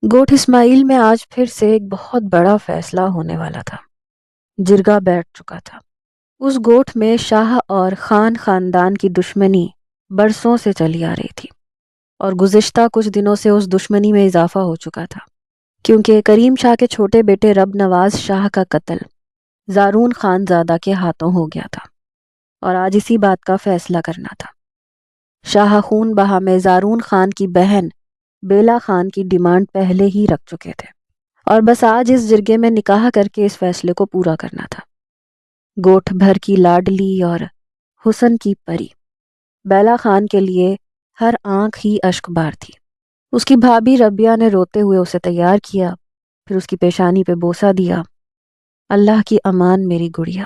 گوٹھ اسماعیل میں آج پھر سے ایک بہت بڑا فیصلہ ہونے والا تھا۔ جرگہ بیٹھ چکا تھا۔ اس گوٹھ میں شاہ اور خان خاندان کی دشمنی برسوں سے چلی آ رہی تھی، اور گزشتہ کچھ دنوں سے اس دشمنی میں اضافہ ہو چکا تھا، کیونکہ کریم شاہ کے چھوٹے بیٹے رب نواز شاہ کا قتل زارون خان زادہ کے ہاتھوں ہو گیا تھا، اور آج اسی بات کا فیصلہ کرنا تھا۔ شاہ خون بہا میں زارون خان کی بہن بیلا خان کی ڈیمانڈ پہلے ہی رکھ چکے تھے، اور بس آج اس جرگے میں نکاح کر کے اس فیصلے کو پورا کرنا تھا۔ گوٹھ بھر کی لاڈلی اور حسن کی پری بیلا خان کے لیے ہر آنکھ ہی اشک بار تھی۔ اس کی بھابھی ربیہ نے روتے ہوئے اسے تیار کیا، پھر اس کی پیشانی پہ بوسہ دیا۔ اللہ کی امان میری گڑیا۔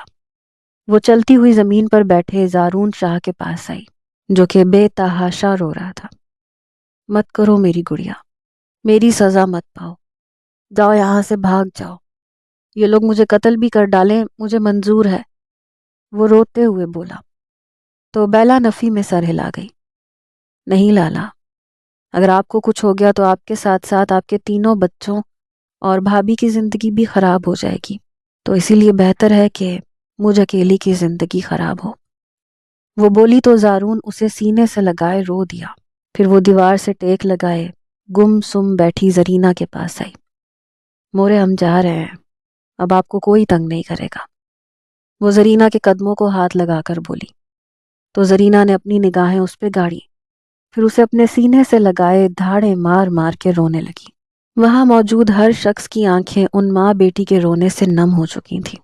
وہ چلتی ہوئی زمین پر بیٹھے زارون شاہ کے پاس آئی، جو کہ بے تحاشا رو رہا تھا۔ مت کرو میری گڑیا، میری سزا مت پاؤ، جاؤ یہاں سے بھاگ جاؤ، یہ لوگ مجھے قتل بھی کر ڈالیں مجھے منظور ہے، وہ روتے ہوئے بولا۔ تو بیلا نفی میں سر ہلا گئی۔ نہیں لالا، اگر آپ کو کچھ ہو گیا تو آپ کے ساتھ ساتھ آپ کے تینوں بچوں اور بھابھی کی زندگی بھی خراب ہو جائے گی، تو اسی لیے بہتر ہے کہ مجھ اکیلی کی زندگی خراب ہو۔ وہ بولی تو زارون اسے سینے سے لگائے رو دیا، پھر وہ دیوار سے ٹیک لگائے گم سم بیٹھی زرینہ کے پاس آئی۔ مورے ہم جا رہے ہیں، اب آپ کو کوئی تنگ نہیں کرے گا، وہ زرینہ کے قدموں کو ہاتھ لگا کر بولی۔ تو زرینہ نے اپنی نگاہیں اس پہ گاڑی، پھر اسے اپنے سینے سے لگائے دھاڑے مار مار کے رونے لگی۔ وہاں موجود ہر شخص کی آنکھیں ان ماں بیٹی کے رونے سے نم ہو چکی تھیں۔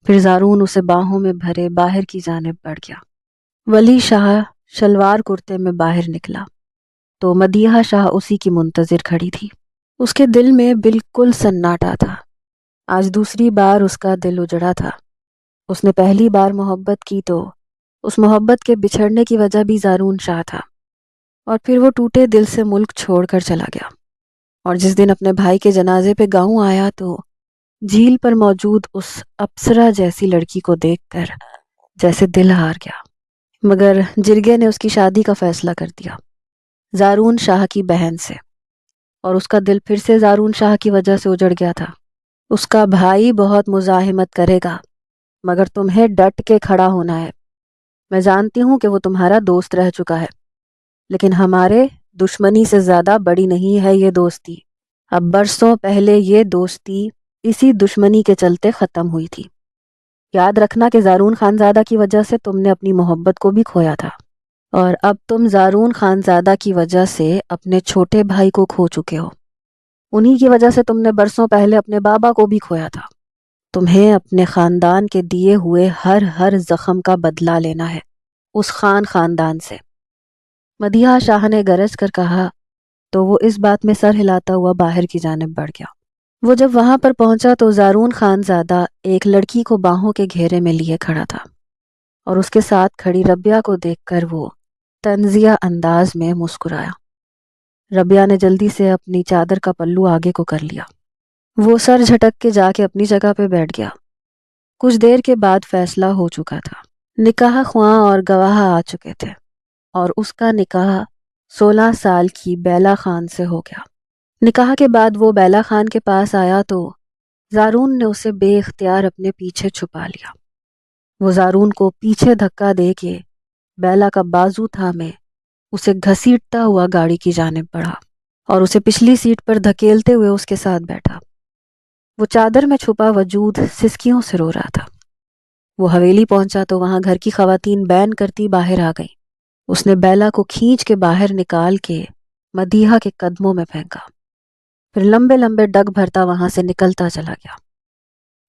پھر زارون اسے باہوں میں بھرے باہر کی جانب بڑھ گیا۔ ولی شاہ شلوار کرتے میں باہر نکلا تو مدیحہ شاہ اسی کی منتظر کھڑی تھی۔ اس کے دل میں بالکل سناٹا تھا۔ آج دوسری بار اس کا دل اجڑا تھا۔ اس نے پہلی بار محبت کی تو اس محبت کے بچھڑنے کی وجہ بھی زارون شاہ تھا، اور پھر وہ ٹوٹے دل سے ملک چھوڑ کر چلا گیا، اور جس دن اپنے بھائی کے جنازے پہ گاؤں آیا تو جھیل پر موجود اس اپسرا جیسی لڑکی کو دیکھ کر جیسے دل ہار گیا۔ مگر جرگے نے اس کی شادی کا فیصلہ کر دیا زارون شاہ کی بہن سے، اور اس کا دل پھر سے زارون شاہ کی وجہ سے اجڑ گیا تھا۔ اس کا بھائی بہت مزاحمت کرے گا، مگر تمہیں ڈٹ کے کھڑا ہونا ہے۔ میں جانتی ہوں کہ وہ تمہارا دوست رہ چکا ہے، لیکن ہمارے دشمنی سے زیادہ بڑی نہیں ہے یہ دوستی۔ اب برسوں پہلے یہ دوستی اسی دشمنی کے چلتے ختم ہوئی تھی۔ یاد رکھنا کہ زارون خانزادہ کی وجہ سے تم نے اپنی محبت کو بھی کھویا تھا، اور اب تم زارون خانزادہ کی وجہ سے اپنے چھوٹے بھائی کو کھو چکے ہو۔ انہی کی وجہ سے تم نے برسوں پہلے اپنے بابا کو بھی کھویا تھا۔ تمہیں اپنے خاندان کے دیے ہوئے ہر زخم کا بدلہ لینا ہے، اس خاندان سے۔ مدیحہ شاہ نے گرج کر کہا تو وہ اس بات میں سر ہلاتا ہوا باہر کی جانب بڑھ گیا۔ وہ جب وہاں پر پہنچا تو زارون خانزادہ ایک لڑکی کو باہوں کے گھیرے میں لیے کھڑا تھا، اور اس کے ساتھ کھڑی ربیہ کو دیکھ کر وہ طنزیہ انداز میں مسکرایا۔ ربیہ نے جلدی سے اپنی چادر کا پلو آگے کو کر لیا۔ وہ سر جھٹک کے جا کے اپنی جگہ پہ بیٹھ گیا۔ کچھ دیر کے بعد فیصلہ ہو چکا تھا۔ نکاح خواں اور گواہ آ چکے تھے، اور اس کا نکاح 16 سال کی بیلا خان سے ہو گیا۔ نکاح کے بعد وہ بیلا خان کے پاس آیا تو زارون نے اسے بے اختیار اپنے پیچھے چھپا لیا۔ وہ زارون کو پیچھے دھکا دے کے بیلا کا بازو تھامے اسے گھسیٹتا ہوا گاڑی کی جانب بڑھا، اور اسے پچھلی سیٹ پر دھکیلتے ہوئے اس کے ساتھ بیٹھا۔ وہ چادر میں چھپا وجود سسکیوں سے رو رہا تھا۔ وہ حویلی پہنچا تو وہاں گھر کی خواتین بین کرتی باہر آ گئیں۔ اس نے بیلا کو کھینچ کے باہر نکال کے مدیحہ کے قدموں میں پھینکا، پھر لمبے لمبے ڈگ بھرتا وہاں سے نکلتا چلا گیا۔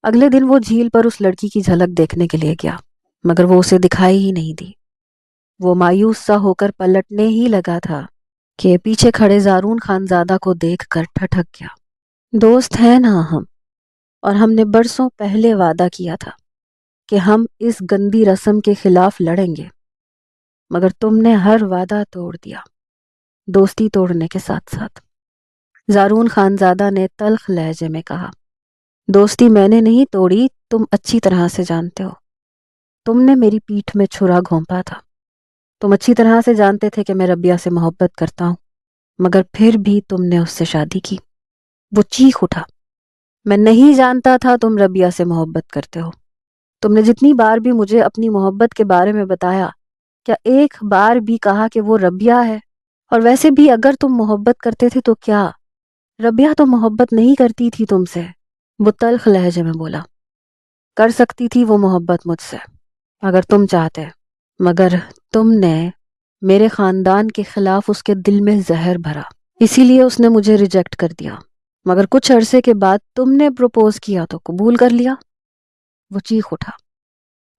اگلے دن وہ جھیل پر اس لڑکی کی جھلک دیکھنے کے لیے گیا، مگر وہ اسے دکھائی ہی نہیں دی۔ وہ مایوس سا ہو کر پلٹنے ہی لگا تھا کہ پیچھے کھڑے زارون خانزادہ کو دیکھ کر ٹھٹک گیا۔ دوست ہیں نا ہم، اور ہم نے برسوں پہلے وعدہ کیا تھا کہ ہم اس گندی رسم کے خلاف لڑیں گے، مگر تم نے ہر وعدہ توڑ دیا، دوستی توڑنے کے ساتھ ساتھ۔ زارون خانزادہ نے تلخ لہجے میں کہا، دوستی میں نے نہیں توڑی، تم اچھی طرح سے جانتے ہو۔ تم نے میری پیٹھ میں چھرا گھونپا تھا۔ تم اچھی طرح سے جانتے تھے کہ میں ربیہ سے محبت کرتا ہوں، مگر پھر بھی تم نے اس سے شادی کی۔ وہ چیخ اٹھا، میں نہیں جانتا تھا تم ربیہ سے محبت کرتے ہو. تم نے جتنی بار بھی مجھے اپنی محبت کے بارے میں بتایا، کیا ایک بار بھی کہا کہ وہ ربیہ ہے؟ اور ویسے بھی اگر تم محبت کرتے تھے تو کیا ربیہ تو محبت نہیں کرتی تھی تم سے. وہ تلخ لہجے میں بولا، کر سکتی تھی وہ محبت مجھ سے اگر تم چاہتے، مگر تم نے میرے خاندان کے خلاف اس کے دل میں زہر بھرا، اسی لیے اس نے مجھے ریجیکٹ کر دیا. مگر کچھ عرصے کے بعد تم نے پروپوز کیا تو قبول کر لیا. وہ چیخ اٹھا،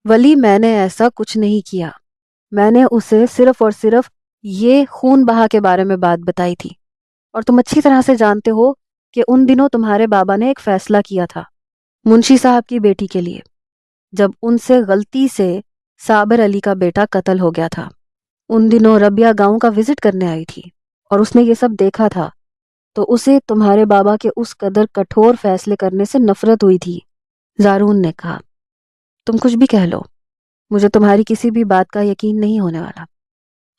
ولی میں نے ایسا کچھ نہیں کیا. میں نے اسے صرف اور صرف یہ خون بہا کے بارے میں بات بتائی تھی، اور تم اچھی طرح سے جانتے ہو کہ ان دنوں تمہارے بابا نے ایک فیصلہ کیا تھا منشی صاحب کی بیٹی کے لیے، جب ان سے غلطی سے صابر علی کا بیٹا قتل ہو گیا تھا. ان دنوں ربیہ گاؤں کا وزٹ کرنے آئی تھی اور اس نے یہ سب دیکھا تھا، تو اسے تمہارے بابا کے اس قدر کٹھور فیصلے کرنے سے نفرت ہوئی تھی. زارون نے کہا، تم کچھ بھی کہہ لو، مجھے تمہاری کسی بھی بات کا یقین نہیں ہونے والا.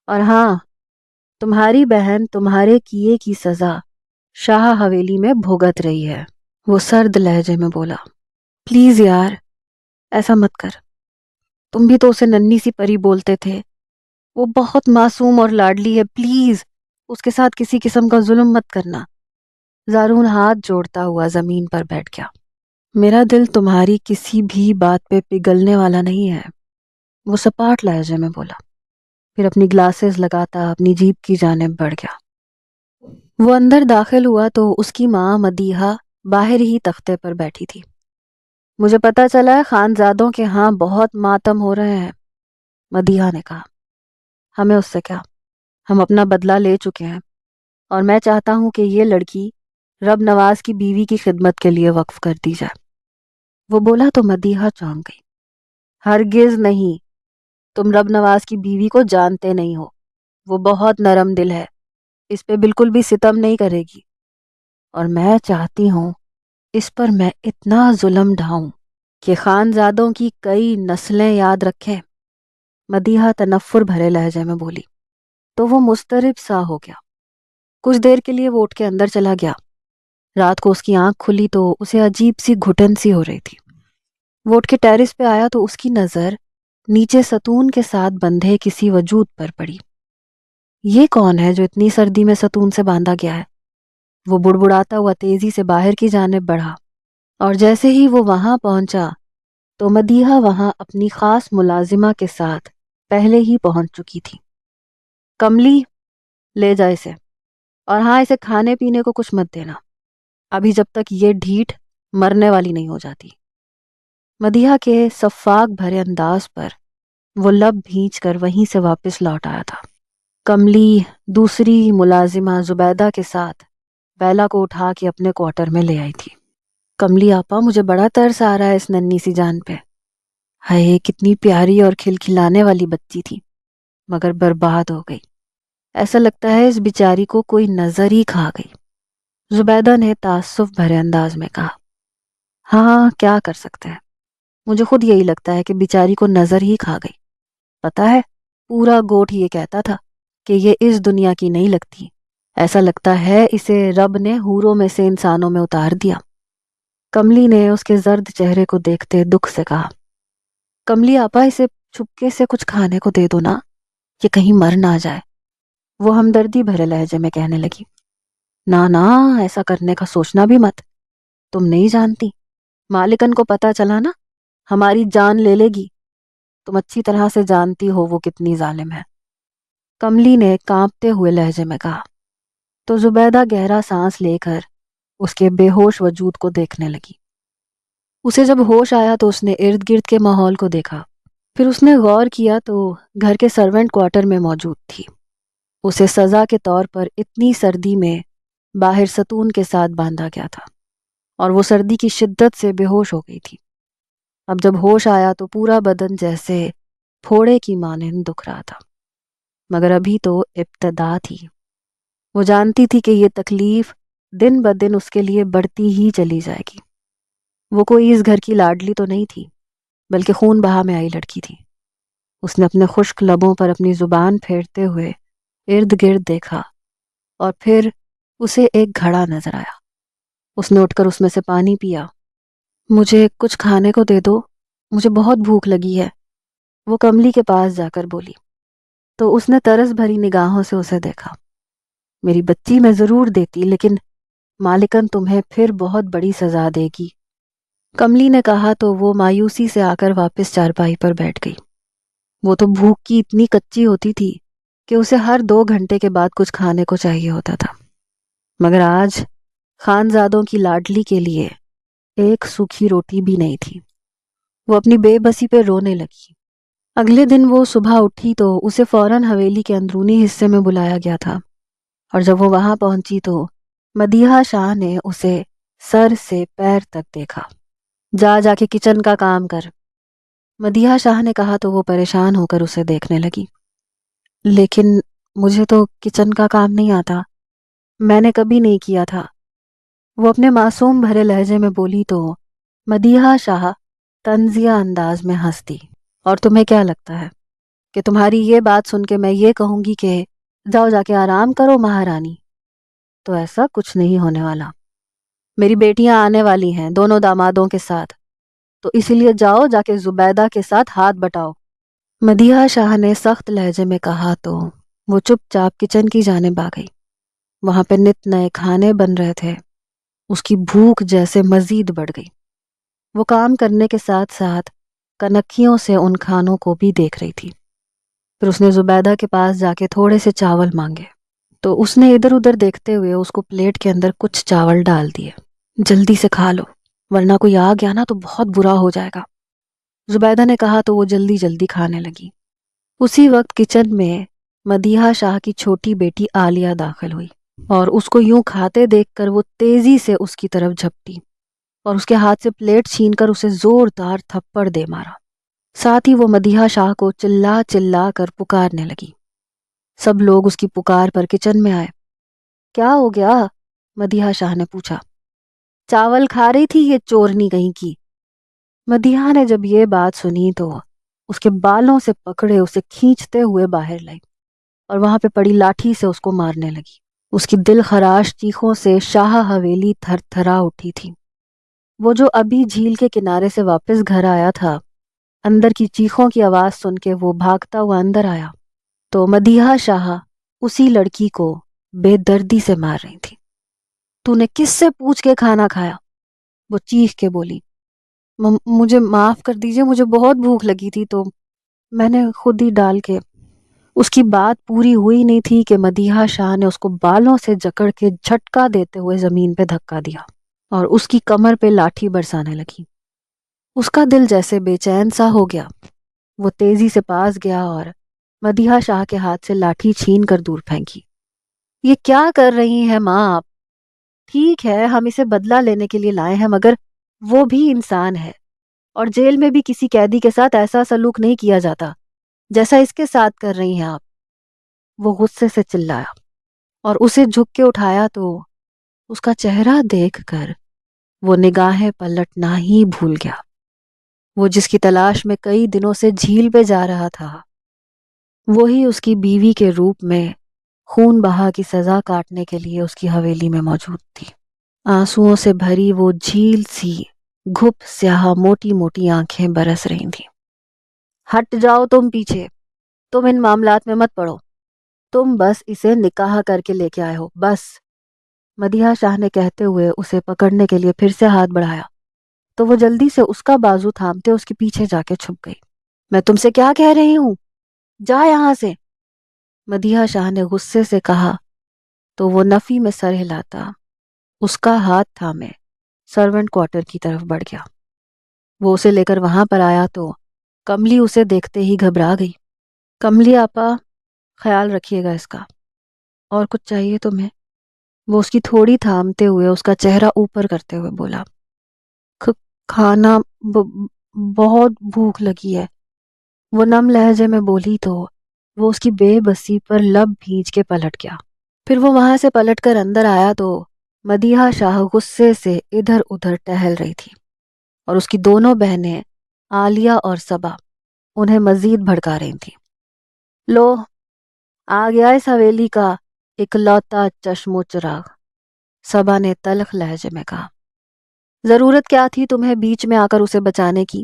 اور ہاں، تمہاری بہن تمہارے کیے کی سزا شاہ حویلی میں بھگت رہی ہے. وہ سرد لہجے میں بولا، پلیز یار، ایسا مت کر. تم بھی تو اسے ننھی سی پری بولتے تھے. وہ بہت معصوم اور لاڈلی ہے، پلیز اس کے ساتھ کسی قسم کا ظلم مت کرنا. زارون ہاتھ جوڑتا ہوا زمین پر بیٹھ گیا. میرا دل تمہاری کسی بھی بات پہ پگھلنے والا نہیں ہے، وہ سپاٹ لہجے میں بولا، پھر اپنی گلاسز لگاتا اپنی جیپ کی جانب بڑھ گیا. وہ اندر داخل ہوا تو اس کی ماں مدیحہ باہر ہی تختے پر بیٹھی تھی. مجھے پتا چلا ہے خانزادوں کے ہاں بہت ماتم ہو رہے ہیں، مدیحہ نے کہا. ہمیں اس سے کیا، ہم اپنا بدلہ لے چکے ہیں، اور میں چاہتا ہوں کہ یہ لڑکی رب نواز کی بیوی کی خدمت کے لیے وقف کر دی جائے. وہ بولا تو مدیحہ چونک گئی. ہرگز نہیں، تم رب نواز کی بیوی کو جانتے نہیں ہو. وہ بہت نرم دل ہے، اس پہ بالکل بھی ستم نہیں کرے گی، اور میں چاہتی ہوں اس پر میں اتنا ظلم ڈھاؤں کہ خانزادوں کی کئی نسلیں یاد رکھیں. مدیحہ تنفر بھرے لہجے میں بولی تو وہ مضطرب سا ہو گیا. کچھ دیر کے لیے وہ اٹھ کے اندر چلا گیا. رات کو اس کی آنکھ کھلی تو اسے عجیب سی گھٹن سی ہو رہی تھی. وہ اٹھ کے ٹیرس پہ آیا تو اس کی نظر نیچے ستون کے ساتھ بندھے کسی وجود پر پڑی. یہ کون ہے جو اتنی سردی میں ستون سے باندھا گیا ہے؟ وہ بڑبڑاتا ہوا تیزی سے باہر کی جانب بڑھا، اور جیسے ہی وہ وہاں پہنچا تو مدیحہ وہاں اپنی خاص ملازمہ کے ساتھ پہلے ہی پہنچ چکی تھی. کملی، لے جا اسے، اور ہاں اسے کھانے پینے کو کچھ مت دینا ابھی جب تک یہ ڈھیٹ مرنے والی نہیں ہو جاتی. مدیحہ کے سفاک بھرے انداز پر وہ لب بھینچ کر وہیں سے واپس لوٹ آیا تھا. کملی دوسری ملازمہ زبیدہ کے ساتھ بیلا کو اٹھا کے اپنے کوارٹر میں لے آئی تھی. کملی آپا، مجھے بڑا ترس آ رہا ہے اس ننھی سی جان پہ. ہائے، کتنی پیاری اور کھلکھلانے والی بچی تھی، مگر برباد ہو گئی. ایسا لگتا ہے اس بیچاری کو کوئی نظر ہی کھا گئی. زبیدہ نے تعصب بھرے انداز میں کہا. ہاں، کیا کر سکتے ہیں، مجھے خود یہی لگتا ہے کہ بیچاری کو نظر ہی کھا گئی. پتا ہے، پورا گوٹھ یہ کہتا تھا کہ یہ اس دنیا کی نہیں لگتی، ایسا لگتا ہے اسے رب نے حوروں میں سے انسانوں میں اتار دیا. کملی نے اس کے زرد چہرے کو دیکھتے دکھ سے کہا. کملی آپا، اسے چھپکے سے کچھ کھانے کو دے دو نا، یہ کہیں مر نہ جائے. وہ ہمدردی بھرے لہجے میں کہنے لگی. نا نا، ایسا کرنے کا سوچنا بھی مت. تم نہیں جانتی، مالکن کو پتا چلا نا ہماری جان لے لے گی. تم اچھی طرح سے جانتی ہو وہ کتنی ظالم ہے. کملی نے کانپتے ہوئے لہجے میں کہا. تو زبیدہ گہرا سانس لے کر اس کے بے ہوش وجود کو دیکھنے لگی. اسے جب ہوش آیا تو اس نے ارد گرد کے ماحول کو دیکھا. پھر اس نے غور کیا تو گھر کے سرونٹ کوارٹر میں موجود تھی. اسے سزا کے طور پر اتنی سردی میں باہر ستون کے ساتھ باندھا گیا تھا، اور وہ سردی کی شدت سے بے ہوش ہو گئی تھی. اب جب ہوش آیا تو پورا بدن جیسے پھوڑے کی مانند دکھ رہا تھا، مگر ابھی تو ابتدا تھی. وہ جانتی تھی کہ یہ تکلیف دن بدن اس کے لیے بڑھتی ہی چلی جائے گی. وہ کوئی اس گھر کی لاڈلی تو نہیں تھی، بلکہ خون بہا میں آئی لڑکی تھی. اس نے اپنے خشک لبوں پر اپنی زبان پھیرتے ہوئے ارد گرد دیکھا، اور پھر اسے ایک گھڑا نظر آیا. اس نے اٹھ کر اس میں سے پانی پیا۔ مجھے کچھ کھانے کو دے دو، مجھے بہت بھوک لگی ہے، وہ کملی کے پاس جا کر بولی۔ تو اس نے طرز بھری نگاہوں سے اسے دیکھا۔ میری بچی میں ضرور دیتی، لیکن مالکن تمہیں پھر بہت بڑی سزا دے گی، کملی نے کہا تو وہ مایوسی سے آ کر واپس چارپائی پر بیٹھ گئی۔ وہ تو بھوک کی اتنی کچی ہوتی تھی کہ اسے ہر 2 گھنٹے کے بعد کچھ کھانے کو چاہیے ہوتا تھا، مگر آج خانزادوں کی لاڈلی کے لیے ایک سوکھی روٹی بھی نہیں تھی۔ وہ اپنی بے بسی پہ رونے لگی۔ اگلے دن وہ صبح اٹھی تو اسے فوراً حویلی کے اندرونی حصے میں بلایا گیا تھا، اور جب وہ وہاں پہنچی تو مدیحہ شاہ نے اسے سر سے پیر تک دیکھا۔ جا جا کے کچن کا کام کر، مدیحہ شاہ نے کہا تو وہ پریشان ہو کر اسے دیکھنے لگی۔ لیکن مجھے تو کچن کا کام نہیں آتا، میں نے کبھی نہیں کیا تھا، وہ اپنے معصوم بھرے لہجے میں بولی تو مدیحہ شاہ طنزیہ انداز میں ہنس دی۔ اور تمہیں کیا لگتا ہے کہ تمہاری یہ بات سن کے میں یہ کہوں گی کہ جاؤ جا کے آرام کرو مہارانی؟ تو ایسا کچھ نہیں ہونے والا۔ میری بیٹیاں آنے والی ہیں دونوں دامادوں کے ساتھ، تو اسی لیے جاؤ جا کے زبیدہ کے ساتھ ہاتھ بٹاؤ۔ مدیحہ شاہ نے سخت لہجے میں کہا تو وہ چپ چاپ کچن کی جانب آ گئی۔ وہاں پہ نت نئے کھانے بن رہے تھے۔ اس کی بھوک جیسے مزید بڑھ گئی۔ وہ کام کرنے کے ساتھ ساتھ کنکھیوں سے ان کھانوں کو بھی دیکھ رہی تھی۔ پھر اس نے زبیدہ کے پاس جا کے تھوڑے سے چاول مانگے تو اس نے ادھر ادھر دیکھتے ہوئے اس کو پلیٹ کے اندر کچھ چاول ڈال دیے۔ جلدی سے کھا لو ورنہ کوئی آ گیا نا تو بہت برا ہو جائے گا، زبیدہ نے کہا تو وہ جلدی جلدی کھانے لگی۔ اسی وقت کچن میں مدیحہ شاہ کی چھوٹی بیٹی عالیہ داخل ہوئی، اور اس کو یوں کھاتے دیکھ کر وہ تیزی سے اس کی طرف جھپٹی اور اس کے ہاتھ سے پلیٹ چھین کر اسے زوردار تھپڑ دے مارا۔ ساتھ ہی وہ مدیحہ شاہ کو چلا چلا کر پکارنے لگی۔ سب لوگ اس کی پکار پر کچن میں آئے۔ کیا ہو گیا؟ مدیحہ شاہ نے پوچھا۔ چاول کھا رہی تھی یہ چورنی کہیں کی؟ مدیحہ نے جب یہ بات سنی تو اس کے بالوں سے پکڑے اسے کھینچتے ہوئے باہر لائی اور وہاں پہ پڑی لاٹھی سے اس کو مارنے لگی۔ اس کی دل خراش چیخوں سے شاہ حویلی تھر تھرا اٹھی تھی۔ وہ جو ابھی جھیل کے کنارے سے واپس گھر آیا تھا، اندر کی چیخوں کی آواز سن کے وہ بھاگتا ہوا اندر آیا تو مدیحہ شاہ اسی لڑکی کو بے دردی سے مار رہی تھی۔ تو نے کس سے پوچھ کے کھانا کھایا؟ وہ چیخ کے بولی۔ مجھے معاف کر دیجئے، مجھے بہت بھوک لگی تھی تو میں نے خود ہی ڈال کے۔ اس کی بات پوری ہوئی نہیں تھی کہ مدیحہ شاہ نے اس کو بالوں سے جکڑ کے جھٹکا دیتے ہوئے زمین پہ دھکا دیا اور اس کی کمر پہ لاٹھی برسانے لگی۔ اس کا دل جیسے بے چین سا ہو گیا۔ وہ تیزی سے پاس گیا اور مدیحہ شاہ کے ہاتھ سے لاٹھی چھین کر دور پھینکی۔ یہ کیا کر رہی ہیں ماں آپ؟ ٹھیک ہے ہم اسے بدلہ لینے کے لیے لائے ہیں، مگر وہ بھی انسان ہے، اور جیل میں بھی کسی قیدی کے ساتھ ایسا سلوک نہیں کیا جاتا جیسا اس کے ساتھ کر رہی ہیں آپ۔ وہ غصے سے چلایا اور اسے جھک کے اٹھایا تو اس کا چہرہ دیکھ کر وہ نگاہیں پلٹنا ہی بھول گیا۔ وہ جس کی تلاش میں کئی دنوں سے جھیل پہ جا رہا تھا، وہی اس کی بیوی کے روپ میں خون بہا کی سزا کاٹنے کے لیے اس کی حویلی میں موجود تھی۔ آنسوؤں سے بھری وہ جھیل سی گھپ سیاہ موٹی موٹی آنکھیں برس رہی تھیں۔ ہٹ جاؤ تم پیچھے، تم ان معاملات میں مت پڑو، تم بس اسے نکاح کر کے لے کے آئے ہو بس۔ مدیحہ شاہ نے کہتے ہوئے اسے پکڑنے کے لیے پھر سے ہاتھ بڑھایا تو وہ جلدی سے اس کا بازو تھامتے اس کے پیچھے جا کے چھپ گئی۔ میں تم سے کیا کہہ رہی ہوں، جا یہاں سے، مدیحہ شاہ نے غصے سے کہا تو وہ نفی میں سر ہلاتا اس کا ہاتھ تھامے سرونٹ کوارٹر کی طرف بڑھ گیا۔ وہ اسے لے کر وہاں پر آیا تو کملی اسے دیکھتے ہی گھبرا گئی۔ کملی آپا، خیال رکھیے گا اس کا، اور کچھ چاہیے تمہیں؟ وہ اس کی تھوڑی تھامتے ہوئے اس کا چہرہ اوپر کرتے ہوئے بولا۔ کھانا بہت بھوک لگی ہے، وہ نم لہجے میں بولی تو وہ اس کی بے بسی پر لب بھیج کے پلٹ گیا۔ پھر وہ وہاں سے پلٹ کر اندر آیا تو مدیحہ شاہ غصے سے ادھر ادھر ٹہل رہی تھی، اور اس کی دونوں بہنیں عالیہ اور صبا انہیں مزید بھڑکا رہی تھیں۔ لو، آ گیا اس حویلی کا اکلوتا چشم و چراغ، صبا نے تلخ لہجے میں کہا۔ ضرورت کیا تھی تمہیں بیچ میں آ کر اسے بچانے کی؟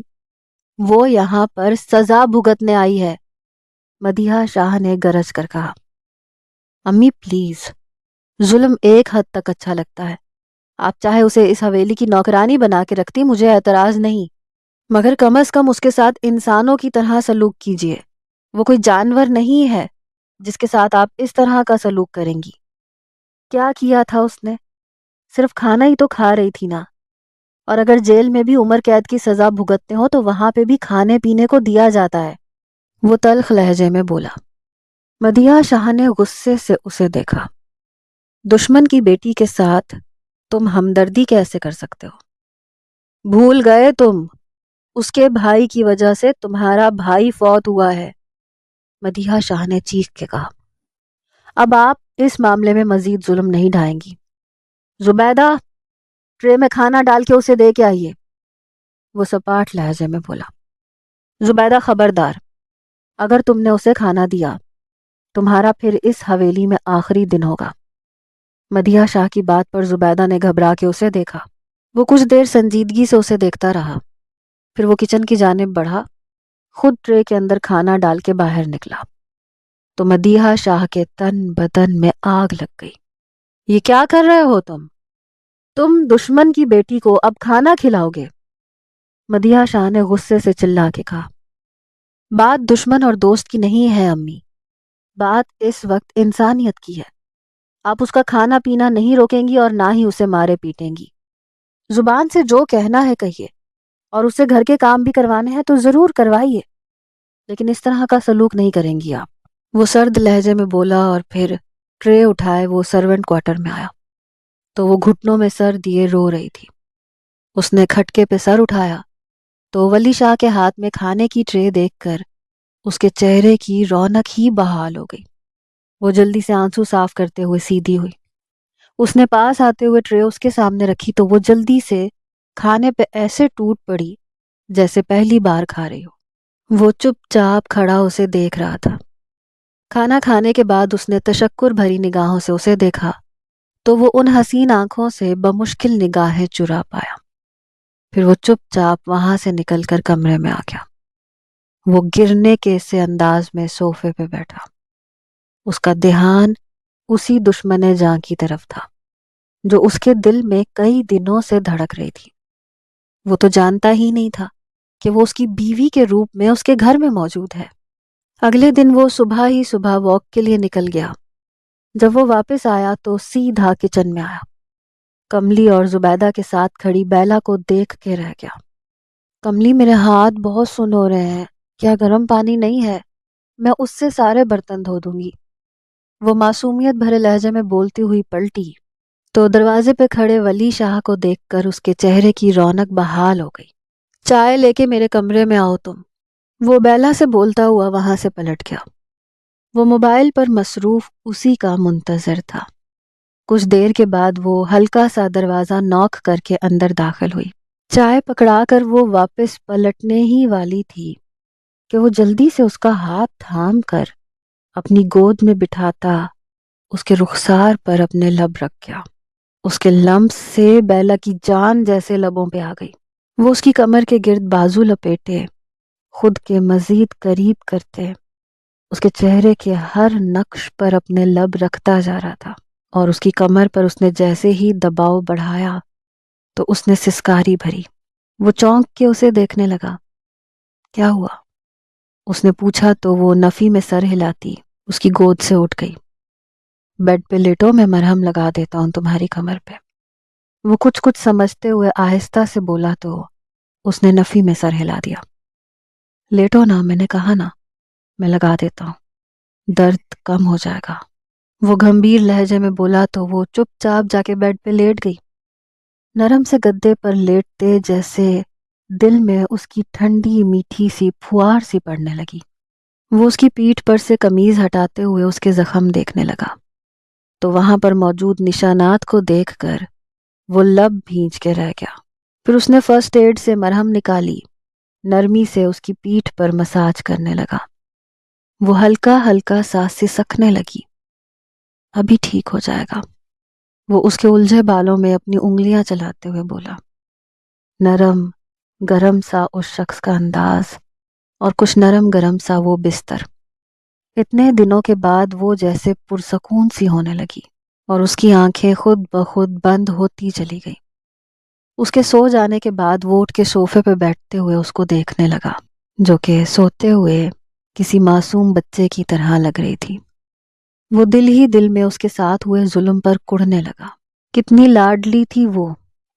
وہ یہاں پر سزا بھگتنے آئی ہے، مدیحہ شاہ نے گرج کر کہا۔ امی پلیز، ظلم ایک حد تک اچھا لگتا ہے، آپ چاہے اسے اس حویلی کی نوکرانی بنا کے رکھتی، مجھے اعتراض نہیں، مگر کم از کم اس کے ساتھ انسانوں کی طرح سلوک کیجیے۔ وہ کوئی جانور نہیں ہے جس کے ساتھ آپ اس طرح کا سلوک کریں گی۔ کیا کیا تھا اس نے؟ صرف کھانا ہی تو کھا رہی تھی نا، اور اگر جیل میں بھی عمر قید کی سزا بھگتتے ہو تو وہاں پہ بھی کھانے پینے کو دیا جاتا ہے، وہ تلخ لہجے میں بولا۔ مدیحہ شاہ نے غصے سے اسے دیکھا۔ دشمن کی بیٹی کے ساتھ تم ہمدردی کیسے کر سکتے ہو؟ بھول گئے تم، اس کے بھائی کی وجہ سے تمہارا بھائی فوت ہوا ہے، مدیحہ شاہ نے چیخ کے کہا۔ اب آپ اس معاملے میں مزید ظلم نہیں ڈھائیں گی۔ زبیدہ، ٹرے میں کھانا ڈال کے اسے دے کے آئیے، وہ سپاٹ لہجے میں بولا۔ زبیدہ خبردار، اگر تم نے اسے کھانا دیا تمہارا پھر اس حویلی میں آخری دن ہوگا۔ مدیحہ شاہ کی بات پر زبیدہ نے گھبرا کے اسے دیکھا۔ وہ کچھ دیر سنجیدگی سے اسے دیکھتا رہا، پھر وہ کچن کی جانب بڑھا، خود ٹرے کے اندر کھانا ڈال کے باہر نکلا تو مدیحہ شاہ کے تن بدن میں آگ لگ گئی۔ یہ کیا کر رہے ہو تم دشمن کی بیٹی کو اب کھانا کھلاؤ گے؟ مدیحہ شاہ نے غصے سے چلا کے کہا۔ بات دشمن اور دوست کی نہیں ہے امی، بات اس وقت انسانیت کی ہے۔ آپ اس کا کھانا پینا نہیں روکیں گی اور نہ ہی اسے مارے پیٹیں گی۔ زبان سے جو کہنا ہے کہیے، اور اسے گھر کے کام بھی کروانے ہیں تو ضرور کروائیے، لیکن اس طرح کا سلوک نہیں کریں گی آپ، وہ سرد لہجے میں بولا، اور پھر ٹرے اٹھائے وہ سرونٹ کوارٹر میں آیا تو وہ گھٹنوں میں سر دیے رو رہی تھی۔ اس نے کھٹکے پہ سر اٹھایا تو ولی شاہ کے ہاتھ میں کھانے کی ٹرے دیکھ کر اس کے چہرے کی رونق ہی بحال ہو گئی۔ وہ جلدی سے آنسو صاف کرتے ہوئے سیدھی ہوئی۔ اس نے پاس آتے ہوئے ٹرے اس کے سامنے رکھی تو وہ جلدی سے کھانے پہ ایسے ٹوٹ پڑی جیسے پہلی بار کھا رہی ہو۔ وہ چپ چاپ کھڑا اسے دیکھ رہا تھا۔ کھانا کھانے کے بعد اس نے تشکر بھری نگاہوں سے اسے دیکھا تو وہ ان حسین آنکھوں سے بمشکل نگاہیں چرا پایا۔ پھر وہ چپ چاپ وہاں سے نکل کر کمرے میں آ گیا۔ وہ گرنے کے سے انداز میں صوفے پہ بیٹھا۔ اس کا دھیان اسی دشمن جاں کی طرف تھا جو اس کے دل میں کئی دنوں سے دھڑک رہی تھی۔ وہ تو جانتا ہی نہیں تھا کہ وہ اس کی بیوی کے روپ میں اس کے گھر میں موجود ہے۔ اگلے دن وہ صبح ہی صبح واک کے لیے نکل گیا۔ جب وہ واپس آیا تو سیدھا کچن میں آیا۔ کملی اور زبیدہ کے ساتھ کھڑی بیلا کو دیکھ کے رہ گیا۔ کملی، میرے ہاتھ بہت سن ہو رہے ہیں، کیا گرم پانی نہیں ہے؟ میں اس سے سارے برتن دھو دوں گی، وہ معصومیت بھرے لہجے میں بولتی ہوئی پلٹی تو دروازے پہ کھڑے ولی شاہ کو دیکھ کر اس کے چہرے کی رونق بحال ہو گئی۔ چائے لے کے میرے کمرے میں آؤ تم، وہ بیلا سے بولتا ہوا وہاں سے پلٹ گیا۔ وہ موبائل پر مصروف اسی کا منتظر تھا۔ کچھ دیر کے بعد وہ ہلکا سا دروازہ نوک کر کے اندر داخل ہوئی۔ چائے پکڑا کر وہ واپس پلٹنے ہی والی تھی کہ وہ جلدی سے اس کا ہاتھ تھام کر اپنی گود میں بٹھاتا اس کے رخسار پر اپنے لب رکھ گیا۔ اس کے لمس سے بیلا کی جان جیسے لبوں پہ آ گئی۔ وہ اس کی کمر کے گرد بازو لپیٹے خود کے مزید قریب کرتے اس کے چہرے کے ہر نقش پر اپنے لب رکھتا جا رہا تھا، اور اس کی کمر پر اس نے جیسے ہی دباؤ بڑھایا تو اس نے سسکاری بھری۔ وہ چونک کے اسے دیکھنے لگا۔ کیا ہوا؟ اس نے پوچھا تو وہ نفی میں سر ہلاتی اس کی گود سے اٹھ گئی۔ بیڈ پہ لیٹو، میں مرہم لگا دیتا ہوں تمہاری کمر پہ، وہ کچھ سمجھتے ہوئے آہستہ سے بولا تو اس نے نفی میں سر ہلا دیا۔ لیٹو نا، میں نے کہا نا، میں لگا دیتا ہوں، درد کم ہو جائے گا، وہ گھمبیر لہجے میں بولا تو وہ چپ چاپ جا کے بیڈ پہ لیٹ گئی۔ نرم سے گدے پر لیٹتے جیسے دل میں اس کی ٹھنڈی میٹھی سی پھوار سی پڑنے لگی۔ وہ اس کی پیٹھ پر سے قمیض ہٹاتے ہوئے اس کے زخم دیکھنے لگا تو وہاں پر موجود نشانات کو دیکھ کر وہ لب بھینچ کے رہ گیا۔ پھر اس نے فرسٹ ایڈ سے مرہم نکالی، نرمی سے اس کی پیٹھ پر مساج کرنے لگا۔ وہ ہلکا ہلکا سا سسکنے لگی۔ ابھی ٹھیک ہو جائے گا، وہ اس کے الجھے بالوں میں اپنی انگلیاں چلاتے ہوئے بولا، نرم گرم سا اس شخص کا انداز اور کچھ نرم گرم سا وہ بستر۔ اتنے دنوں کے بعد وہ جیسے پرسکون سی ہونے لگی اور اس کی آنکھیں خود بخود بند ہوتی چلی گئی۔ اس کے سو جانے کے بعد وہ اٹھ کے صوفے پہ بیٹھتے ہوئے اس کو دیکھنے لگا، جو کہ سوتے ہوئے کسی معصوم بچے کی طرح لگ رہی تھی۔ وہ دل ہی دل میں اس کے ساتھ ہوئے ظلم پر کڑھنے لگا۔ کتنی لاڈلی تھی وہ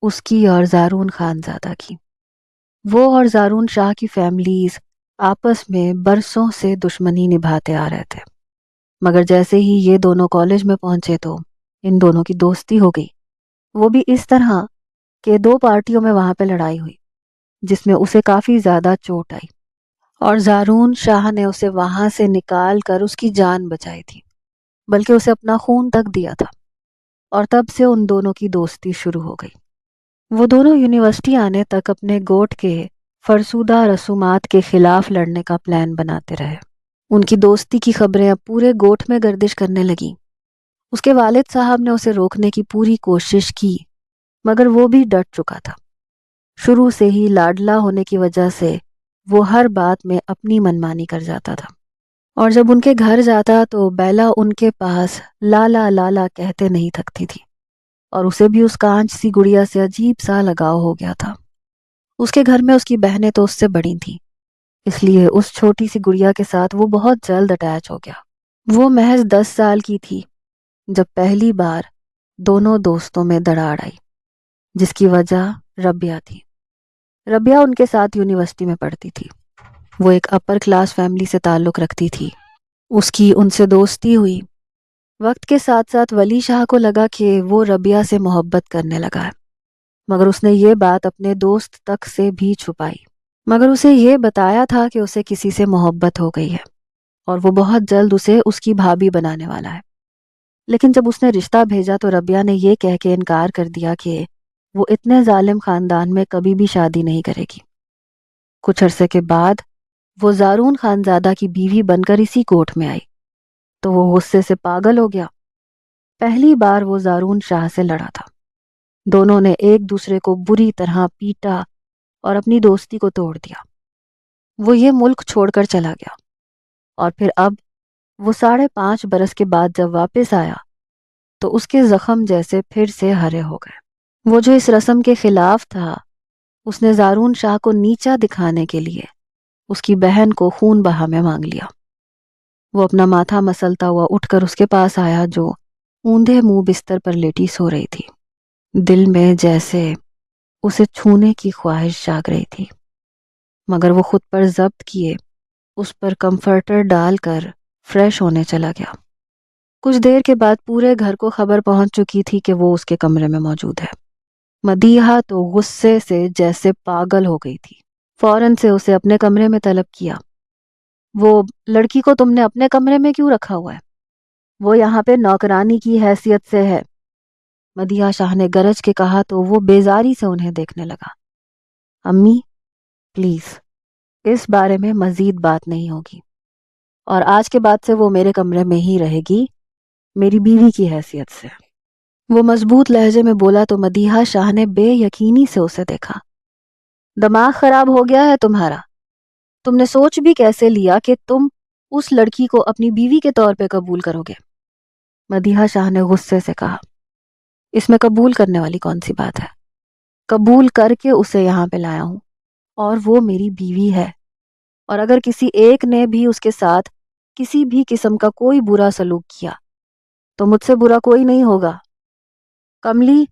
اس کی اور زارون خانزادہ کی۔ وہ اور زارون شاہ کی فیملیز آپس میں برسوں سے دشمنی نبھاتے آ رہے تھے، مگر جیسے ہی یہ دونوں کالج میں پہنچے تو ان دونوں کی دوستی ہو گئی، وہ بھی اس طرح کہ 2 پارٹیوں میں وہاں پہ لڑائی ہوئی جس میں اسے کافی زیادہ چوٹ آئی، اور زارون شاہ نے اسے وہاں سے نکال کر اس کی جان بچائی تھی، بلکہ اسے اپنا خون تک دیا تھا، اور تب سے ان دونوں کی دوستی شروع ہو گئی۔ وہ دونوں یونیورسٹی آنے تک اپنے گوٹ کے فرسودہ رسومات کے خلاف لڑنے کا پلان بناتے رہے۔ ان کی دوستی کی خبریں اب پورے گوٹ میں گردش کرنے لگیں۔ اس کے والد صاحب نے اسے روکنے کی پوری کوشش کی، مگر وہ بھی ڈٹ چکا تھا۔ شروع سے ہی لاڈلا ہونے کی وجہ سے وہ ہر بات میں اپنی منمانی کر جاتا تھا، اور جب ان کے گھر جاتا تو بیلا ان کے پاس لالا لالا کہتے نہیں تھکتی تھی، اور اسے بھی اس کانچ سی گڑیا سے عجیب سا لگاؤ ہو گیا تھا۔ اس کے گھر میں اس کی بہنیں تو اس سے بڑی تھیں، اس لیے اس چھوٹی سی گڑیا کے ساتھ وہ بہت جلد اٹیچ ہو گیا۔ وہ محض 10 سال کی تھی جب پہلی بار دونوں دوستوں میں دراڑ آئی، جس کی وجہ ربیہ تھی۔ ربیہ ان کے ساتھ یونیورسٹی میں پڑھتی تھی۔ وہ ایک اپر کلاس فیملی سے تعلق رکھتی تھی۔ اس کی ان سے دوستی ہوئی۔ وقت کے ساتھ ساتھ ولی شاہ کو لگا کہ وہ ربیہ سے محبت کرنے لگا ہے، مگر اس نے یہ بات اپنے دوست تک سے بھی چھپائی، مگر اسے یہ بتایا تھا کہ اسے کسی سے محبت ہو گئی ہے اور وہ بہت جلد اسے اس کی بھابھی بنانے والا ہے۔ لیکن جب اس نے رشتہ بھیجا تو ربیہ نے یہ کہہ کے انکار کر دیا کہ وہ اتنے ظالم خاندان میں کبھی بھی شادی نہیں کرے گی۔ کچھ عرصے کے بعد وہ زارون خانزادہ کی بیوی بن کر اسی کوٹ میں آئی تو وہ غصے سے پاگل ہو گیا۔ پہلی بار وہ زارون شاہ سے لڑا تھا۔ دونوں نے ایک دوسرے کو بری طرح پیٹا اور اپنی دوستی کو توڑ دیا۔ وہ یہ ملک چھوڑ کر چلا گیا، اور پھر اب وہ 5.5 برس کے بعد جب واپس آیا تو اس کے زخم جیسے پھر سے ہرے ہو گئے۔ وہ جو اس رسم کے خلاف تھا، اس نے زارون شاہ کو نیچا دکھانے کے لیے اس کی بہن کو خون بہا میں مانگ لیا۔ وہ اپنا ماتھا مسلتا ہوا اٹھ کر اس کے پاس آیا جو اوندھے منہ بستر پر لیٹی سو رہی تھی۔ دل میں جیسے اسے چھونے کی خواہش جاگ رہی تھی، مگر وہ خود پر ضبط کیے اس پر کمفرٹر ڈال کر فریش ہونے چلا گیا۔ کچھ دیر کے بعد پورے گھر کو خبر پہنچ چکی تھی کہ وہ اس کے کمرے میں موجود ہے۔ مدیحہ تو غصے سے جیسے پاگل ہو گئی تھی۔ فوراً سے اسے اپنے کمرے میں طلب کیا۔ وہ لڑکی کو تم نے اپنے کمرے میں کیوں رکھا ہوا ہے؟ وہ یہاں پہ نوکرانی کی حیثیت سے ہے، مدیحہ شاہ نے گرج کے کہا تو وہ بیزاری سے انہیں دیکھنے لگا۔ امی پلیز اس بارے میں مزید بات نہیں ہوگی، اور آج کے بعد سے وہ میرے کمرے میں ہی رہے گی میری بیوی کی حیثیت سے۔ وہ مضبوط لہجے میں بولا تو مدیحہ شاہ نے بے یقینی سے اسے دیکھا۔ دماغ خراب ہو گیا ہے تمہارا؟ تم نے سوچ بھی کیسے لیا کہ تم اس لڑکی کو اپنی بیوی کے طور پہ قبول کرو گے؟ مدیحہ شاہ نے غصے سے کہا۔ اس میں قبول کرنے والی کون سی بات ہے؟ قبول کر کے اسے یہاں پہ لایا ہوں، اور وہ میری بیوی ہے، اور اگر کسی ایک نے بھی اس کے ساتھ کسی بھی قسم کا کوئی برا سلوک کیا تو مجھ سے برا کوئی نہیں ہوگا۔ کملی،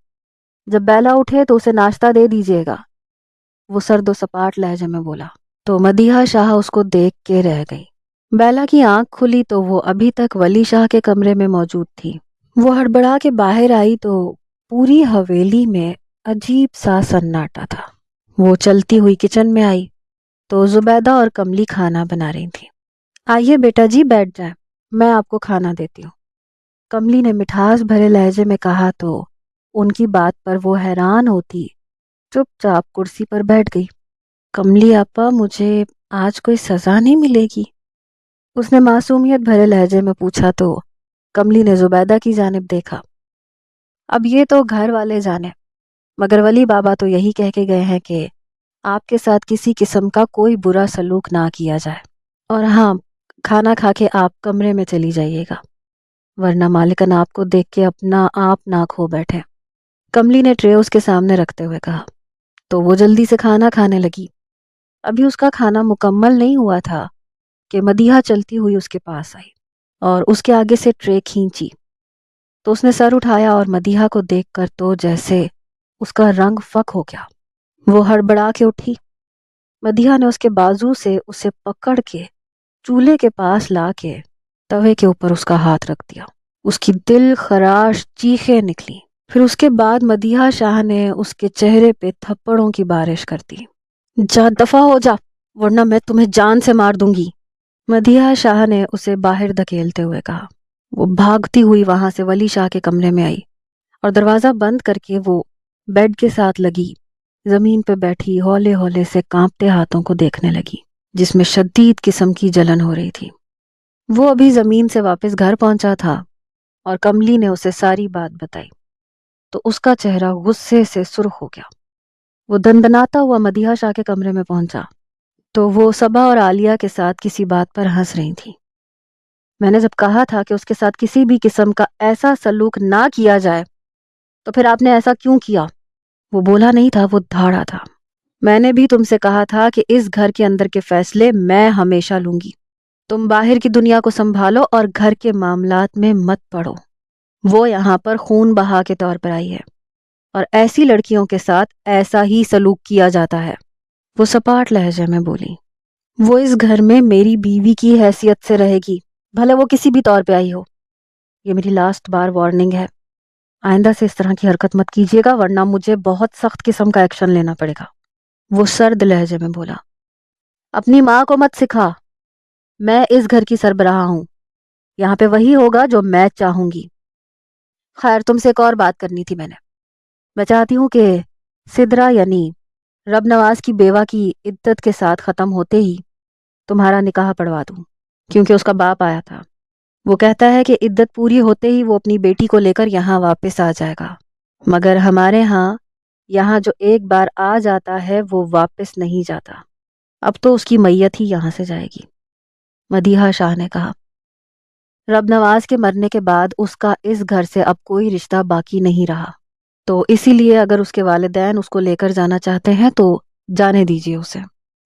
جب بیلا اٹھے تو اسے ناشتہ دے دیجیے گا، وہ سرد و سپاٹ لہجے میں بولا۔ تو مدیحہ شاہ اس کو دیکھ کے رہ گئی۔ بیلا کی آنکھ کھلی تو وہ ابھی تک ولی شاہ کے کمرے میں موجود تھی۔ وہ ہڑبڑا کے باہر آئی تو پوری حویلی میں عجیب سا سناٹا تھا۔ وہ چلتی ہوئی کچن میں آئی تو زبیدہ اور کملی کھانا بنا رہی تھی۔ آئیے بیٹا جی بیٹھ جائیں، میں آپ کو کھانا دیتی ہوں، کملی نے مٹھاس بھرے لہجے میں کہا تو ان کی بات پر وہ حیران ہوتی چپ چاپ کرسی پر بیٹھ گئی۔ کملی آپا، مجھے آج کوئی سزا نہیں ملے گی؟ اس نے معصومیت بھرے لہجے میں پوچھا تو کملی نے زبیدہ کی جانب دیکھا۔ اب یہ تو گھر والے جانے، مگر ولی بابا تو یہی کہہ کے گئے ہیں کہ آپ کے ساتھ کسی قسم کا کوئی برا سلوک نہ کیا جائے، اور ہاں، کھانا کھا کے آپ کمرے میں چلی جائیے گا، ورنہ مالکن آپ کو دیکھ کے اپنا آپ نہ کھو بیٹھے۔ کملی نے ٹرے اس کے سامنے رکھتے ہوئے کہا، تو وہ جلدی سے کھانا کھانے لگی۔ ابھی اس کا کھانا مکمل نہیں ہوا تھا کہ مدیحہ چلتی ہوئی اس کے پاس آئی اور اس کے آگے سے ٹرے کھینچی، تو اس نے سر اٹھایا اور مدیحہ کو دیکھ کر تو جیسے اس کا رنگ فک ہو گیا۔ وہ ہڑبڑا کے اٹھی۔ مدیحہ نے اس کے بازو سے اسے پکڑ کے چولہے کے پاس لا کے توے کے اوپر اس کا ہاتھ رکھ دیا۔ اس کی دل خراش چیخیں نکلی۔ پھر اس کے بعد مدیحہ شاہ نے اس کے چہرے پہ تھپڑوں کی بارش کر دی۔ جا دفع ہو جا، ورنہ میں تمہیں جان سے مار دوں گی، مدیحہ شاہ نے اسے باہر دھکیلتے ہوئے کہا۔ وہ بھاگتی ہوئی وہاں سے ولی شاہ کے کمرے میں آئی اور دروازہ بند کر کے وہ بیڈ کے ساتھ لگی زمین پہ بیٹھی ہولے ہولے سے کانپتے ہاتھوں کو دیکھنے لگی، جس میں شدید قسم کی جلن ہو رہی تھی۔ وہ ابھی زمین سے واپس گھر پہنچا تھا اور کملی نے اسے ساری بات بتائی تو اس کا چہرہ غصے سے سرخ ہو گیا۔ وہ دندناتا ہوا مدیحہ شاہ کے کمرے میں پہنچا تو وہ صبا اور عالیہ کے ساتھ کسی بات پر ہنس رہی تھی۔ میں نے جب کہا تھا کہ اس کے ساتھ کسی بھی قسم کا ایسا سلوک نہ کیا جائے تو پھر آپ نے ایسا کیوں کیا؟ وہ بولا نہیں تھا، وہ دھاڑا تھا۔ میں نے بھی تم سے کہا تھا کہ اس گھر کے اندر کے فیصلے میں ہمیشہ لوں گی، تم باہر کی دنیا کو سنبھالو اور گھر کے معاملات میں مت پڑو۔ وہ یہاں پر خون بہا کے طور پر آئی ہے اور ایسی لڑکیوں کے ساتھ ایسا ہی سلوک کیا جاتا ہے۔ وہ سپاٹ لہجے میں بولی، وہ اس گھر میں میری بیوی کی حیثیت سے رہے گی، بھلے وہ کسی بھی طور پہ آئی ہو۔ یہ میری لاسٹ بار وارننگ ہے، آئندہ سے اس طرح کی حرکت مت کیجیے گا ورنہ مجھے بہت سخت قسم کا ایکشن لینا پڑے گا۔ وہ سرد لہجے میں بولا، اپنی ماں کو مت سکھا، میں اس گھر کی سربراہ ہوں، یہاں پہ وہی ہوگا جو میں چاہوں گی۔ خیر، تم سے ایک اور بات کرنی تھی میں چاہتی ہوں کہ سدرا یعنی رب نواز کی بیوہ کی عدت کے ساتھ ختم ہوتے ہی تمہارا نکاح پڑھوا دوں، کیونکہ اس کا باپ آیا تھا۔ وہ کہتا ہے کہ عدت پوری ہوتے ہی وہ اپنی بیٹی کو لے کر یہاں واپس آ جائے گا، مگر ہمارے یہاں جو ایک بار آ جاتا ہے وہ واپس نہیں جاتا۔ اب تو اس کی میت ہی یہاں سے جائے گی، مدیحہ شاہ نے کہا۔ رب نواز کے مرنے کے بعد اس کا اس گھر سے اب کوئی رشتہ باقی نہیں رہا، تو اسی لیے اگر اس کے والدین اس کو لے کر جانا چاہتے ہیں تو جانے دیجیے اسے۔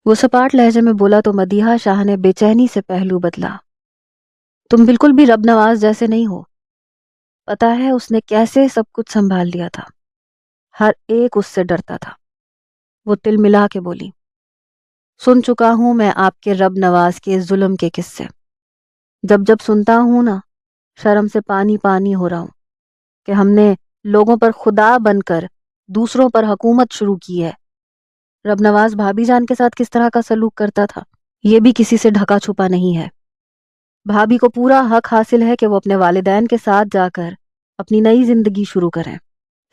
وہ سپاٹ لہجے میں بولا تو مدیحہ شاہ نے بے چینی سے پہلو بدلا۔ تم بالکل بھی رب نواز جیسے نہیں ہو، پتا ہے اس نے کیسے سب کچھ سنبھال لیا تھا، ہر ایک اس سے ڈرتا تھا۔ وہ تل ملا کے بولی، سن چکا ہوں میں آپ کے رب نواز کے ظلم کے قصے، جب سنتا ہوں نا شرم سے پانی پانی ہو رہا ہوں کہ ہم نے لوگوں پر خدا بن کر دوسروں پر حکومت شروع کی ہے۔ رب نواز بھابھی جان کے ساتھ کس طرح کا سلوک کرتا تھا یہ بھی کسی سے ڈھکا چھپا نہیں ہے۔ بھابھی کو پورا حق حاصل ہے کہ وہ اپنے والدین کے ساتھ جا کر اپنی نئی زندگی شروع کریں۔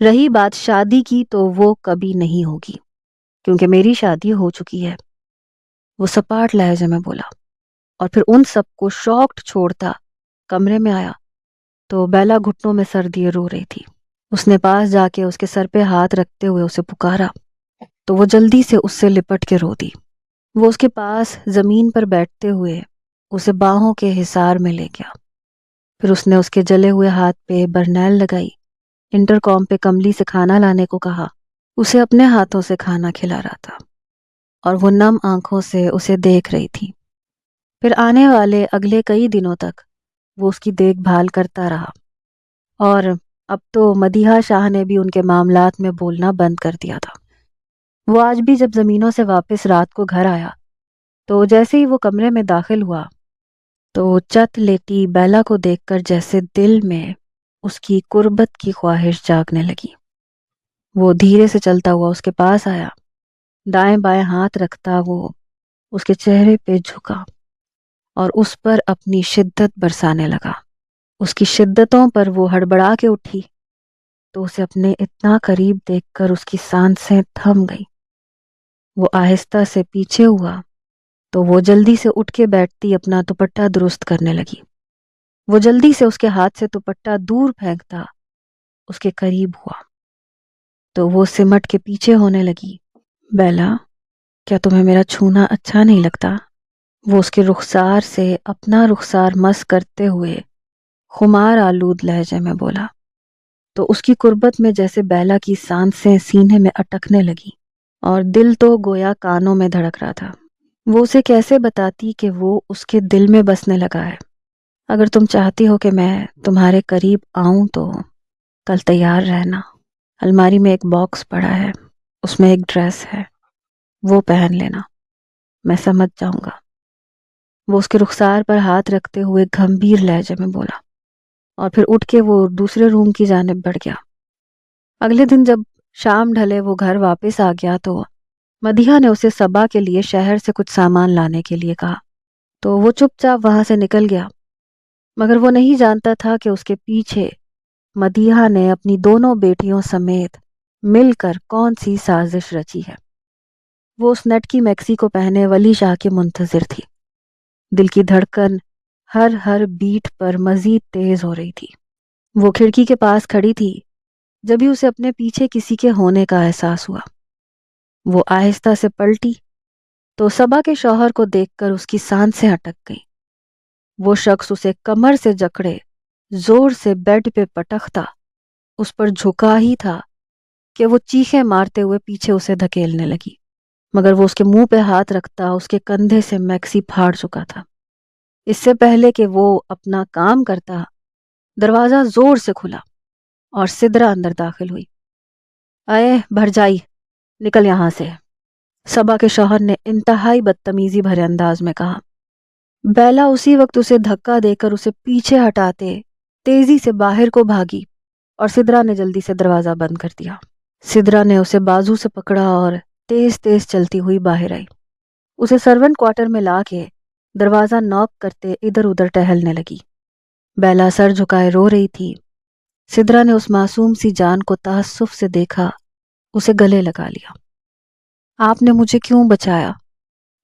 رہی بات شادی کی تو وہ کبھی نہیں ہوگی کیونکہ میری شادی ہو چکی ہے، وہ سپاٹ لہجے میں بولا، اور پھر ان سب کو شاکڈ چھوڑتا کمرے میں آیا تو بیلا گھٹنوں میں سر دیے رو رہی تھی۔ اس نے پاس جا کے اس کے سر پہ ہاتھ رکھتے ہوئے اسے پکارا تو وہ جلدی سے اس سے لپٹ کے رو دی۔ وہ اس کے پاس زمین پر بیٹھتے ہوئے اسے باہوں کے حصار میں لے گیا۔ پھر اس نے اس کے جلے ہوئے ہاتھ پہ برنیل لگائی، انٹرکام پہ کملی سے کھانا لانے کو کہا، اسے اپنے ہاتھوں سے کھانا کھلا رہا تھا اور وہ نم آنکھوں سے اسے دیکھ رہی تھی۔ پھر آنے والے اگلے کئی دنوں تک وہ اس کی دیکھ بھال کرتا رہا، اور اب تو مدیحہ شاہ نے بھی ان کے معاملات میں بولنا بند کر دیا تھا۔ وہ آج بھی جب زمینوں سے واپس رات کو گھر آیا تو جیسے ہی وہ کمرے میں داخل ہوا تو چت لیٹی بیلا کو دیکھ کر جیسے دل میں اس کی قربت کی خواہش جاگنے لگی۔ وہ دھیرے سے چلتا ہوا اس کے پاس آیا، دائیں بائیں ہاتھ رکھتا وہ اس کے چہرے پہ جھکا اور اس پر اپنی شدت برسانے لگا۔ اس کی شدتوں پر وہ ہڑبڑا کے اٹھی تو اسے اپنے اتنا قریب دیکھ کر اس کی سانسیں تھم گئی۔ وہ آہستہ سے پیچھے ہوا تو وہ جلدی سے اٹھ کے بیٹھتی اپنا دوپٹہ درست کرنے لگی۔ وہ جلدی سے اس کے ہاتھ سے دوپٹہ دور پھینکتا اس کے قریب ہوا تو وہ سمٹ کے پیچھے ہونے لگی۔ بیلا، کیا تمہیں میرا چھونا اچھا نہیں لگتا؟ وہ اس کے رخسار سے اپنا رخسار مس کرتے ہوئے خمار آلود لہجے میں بولا، تو اس کی قربت میں جیسے بیلا کی سانسیں سینے میں اٹکنے لگی اور دل تو گویا کانوں میں دھڑک رہا تھا۔ وہ اسے کیسے بتاتی کہ وہ اس کے دل میں بسنے لگا ہے؟ اگر تم چاہتی ہو کہ میں تمہارے قریب آؤں تو کل تیار رہنا، الماری میں ایک باکس پڑا ہے، اس میں ایک ڈریس ہے، وہ پہن لینا، میں سمجھ جاؤں گا۔ وہ اس کے رخسار پر ہاتھ رکھتے ہوئے گھمبیر لہجے میں بولا اور پھر اٹھ کے وہ دوسرے روم کی جانب بڑھ گیا۔ اگلے دن جب شام ڈھلے وہ گھر واپس آ گیا تو مدیحہ نے اسے صبا کے لیے شہر سے کچھ سامان لانے کے لیے کہا تو وہ چپ چاپ وہاں سے نکل گیا، مگر وہ نہیں جانتا تھا کہ اس کے پیچھے مدیحہ نے اپنی دونوں بیٹیوں سمیت مل کر کون سی سازش رچی ہے۔ وہ اس نٹ کی میکسی کو پہنے ولی شاہ کے منتظر تھی، دل کی دھڑکن ہر بیٹ پر مزید تیز ہو رہی تھی۔ وہ کھڑکی کے پاس کھڑی تھی جب ہی اسے اپنے پیچھے کسی کے ہونے کا احساس ہوا۔ وہ آہستہ سے پلٹی تو صبا کے شوہر کو دیکھ کر اس کی سانسیں اٹک گئیں۔ وہ شخص اسے کمر سے جکڑے زور سے بیڈ پہ پٹکتا اس پر جھکا ہی تھا کہ وہ چیخیں مارتے ہوئے پیچھے اسے دھکیلنے لگی، مگر وہ اس کے منہ پہ ہاتھ رکھتا اس کے کندھے سے میکسی پھاڑ چکا تھا۔ اس سے پہلے کہ وہ اپنا کام کرتا دروازہ زور سے کھلا اور سدرا اندر داخل ہوئی۔ اے بھرجائی، نکل یہاں سے، صبا کے شوہر نے انتہائی بدتمیزی بھرے انداز میں کہا۔ بیلا اسی وقت اسے دھکا دے کر اسے پیچھے ہٹاتے تیزی سے باہر کو بھاگی اور سدرا نے جلدی سے دروازہ بند کر دیا۔ سدرا نے اسے بازو سے پکڑا اور تیز تیز چلتی ہوئی باہر آئی۔ اسے سرونٹ کوارٹر میں لا کے دروازہ ناک کرتے ادھر ادھر ٹہلنے لگی۔ بیلا سر جھکائے رو رہی تھی۔ سدرا نے اس معصوم سی جان کو تعسف سے دیکھا، اسے گلے لگا لیا۔ آپ نے مجھے کیوں بچایا؟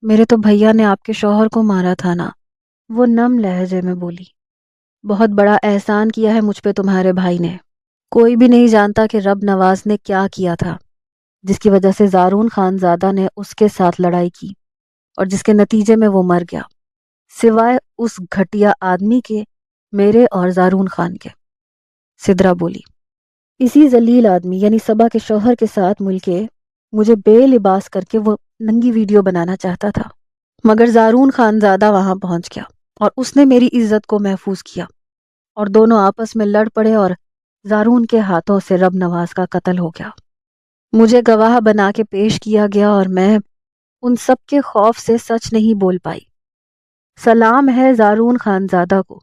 میرے تو بھیا نے آپ کے شوہر کو مارا تھا نا، وہ نم لہجے میں بولی۔ بہت بڑا احسان کیا ہے مجھ پہ تمہارے بھائی نے۔ کوئی بھی نہیں جانتا کہ رب نواز نے کیا کیا تھا، جس کی وجہ سے زارون خانزادہ نے اس کے ساتھ لڑائی کی اور جس کے نتیجے میں وہ مر گیا، سوائے اس گھٹیا آدمی کے، میرے اور زارون خان کے۔ سدرا بولی، اسی ذلیل آدمی یعنی صبا کے شوہر کے ساتھ مل کے مجھے بے لباس کر کے وہ ننگی ویڈیو بنانا چاہتا تھا، مگر زارون خانزادہ وہاں پہنچ گیا اور اس نے میری عزت کو محفوظ کیا اور دونوں آپس میں لڑ پڑے اور زارون کے ہاتھوں سے رب نواز کا قتل ہو گیا۔ مجھے گواہ بنا کے پیش کیا گیا اور میں ان سب کے خوف سے سچ نہیں بول پائی۔ سلام ہے زارون خانزادہ کو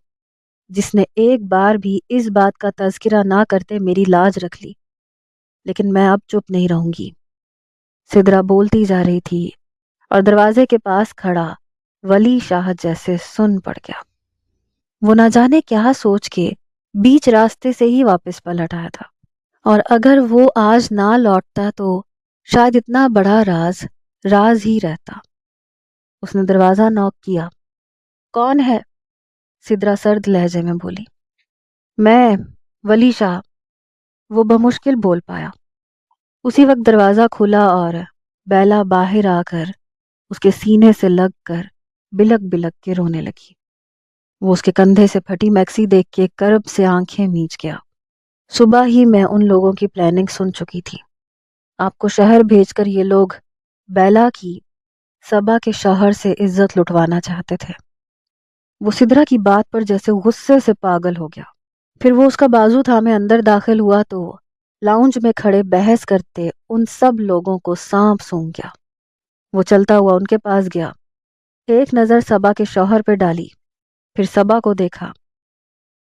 جس نے ایک بار بھی اس بات کا تذکرہ نہ کرتے میری لاج رکھ لی، لیکن میں اب چپ نہیں رہوں گی۔ سدرا بولتی جا رہی تھی اور دروازے کے پاس کھڑا ولی شاہ جیسے سن پڑ گیا۔ وہ نہ جانے کیا سوچ کے بیچ راستے سے ہی واپس پلٹ آیا تھا، اور اگر وہ آج نہ لوٹتا تو شاید اتنا بڑا راز ہی رہتا۔ اس نے دروازہ نوک کیا۔ کون ہے؟ سدرا سرد لہجے میں بولی۔ میں ولی شاہ، وہ بمشکل بول پایا۔ اسی وقت دروازہ کھلا اور بیلا باہر آ کر اس کے سینے سے لگ کر بلک بلک کے رونے لگی۔ وہ اس کے کندھے سے پھٹی میکسی دیکھ کے کرب سے آنکھیں میچ گیا۔ صبح ہی میں ان لوگوں کی پلاننگ سن چکی تھی۔ آپ کو شہر بھیج کر یہ لوگ بیلا کی صبا کے شوہر سے عزت لٹوانا چاہتے تھے۔ وہ سدرا کی بات پر جیسے غصے سے پاگل ہو گیا۔ پھر وہ اس کا بازو تھامے اندر داخل ہوا تو لاؤنج میں کھڑے بحث کرتے ان سب لوگوں کو سانپ سونگھ گیا۔ وہ چلتا ہوا ان کے پاس گیا، ایک نظر صبا کے شوہر پہ ڈالی، پھر صبا کو دیکھا۔